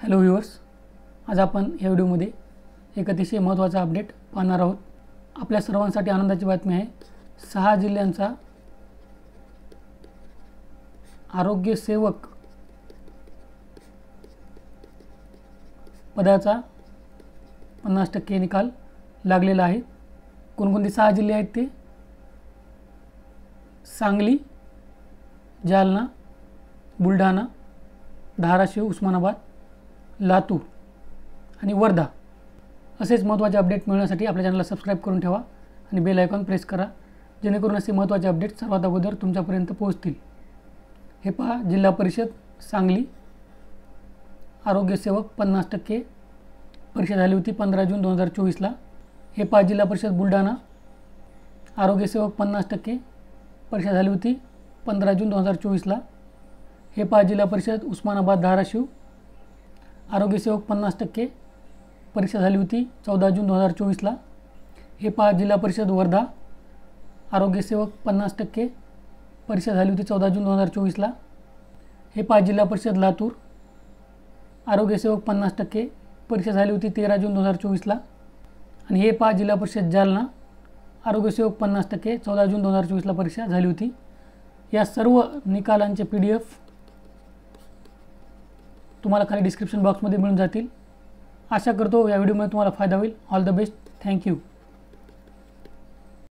Hello viewers, आज आपण या व्हिडिओमध्ये एक अतिशय महत्त्वाचा अपडेट पाहणार आहोत। आपल्या सर्वांसाठी आनंदाची बातमी आहे। 6 जिल्ह्यांचा आरोग्य सेवक पदाचा 50% निकाल लागलेला आहे। कोणकोणते 6 जिल्हे आहेत ते? सांगली, जालना, बुलढाणा, धाराशिव, उस्मानाबाद, लातूर आणि वर्धा। असेच महत्त्वाचे अपडेट मिळवण्यासाठी आपल्या चॅनलला सबस्क्राइब करून ठेवा आणि बेल आयकॉन प्रेस करा, जेणेकरून असे महत्त्वाचे अपडेट सर्वात अगोदर तुमच्यापर्यंत पोहोचतील। हे पहा, जिल्हा परिषद सांगली आरोग्य सेवक 50% परीक्षा झाली होती 15 जून 2024 ला। हे पहा, जिल्हा परिषद बुलढाणा आरोग्य सेवक 50% परीक्षा झाली होती 15 जून 2024 ला। हे पहा, जिल्हा परिषद उस्मानाबाद धाराशिव आरोग्य सेवक 50% परीक्षा झाली होती 14 जून 2024 ला। हे पहा, जिल्हा परिषद वर्धा आरोग्य सेवक 50% परीक्षा झाली होती 14 जून 2024 ला। हे पहा, जिल्हा परिषद लातूर आरोग्य सेवक 50% परीक्षा झाली होती 13 जून 2024 ला। आणि हे पहा, जिल्हा परिषद जालना आरोग्य सेवक 50% 14 जून 2024 ला परीक्षा झाली होती। या सर्व निकालांचे PDF तुम्हाला खाली डिस्क्रिप्शन बॉक्समध्ये मिळून जातील। आशा करतो या व्हिडिओमध्ये तुम्हाला फायदा होईल। All the best, thank you.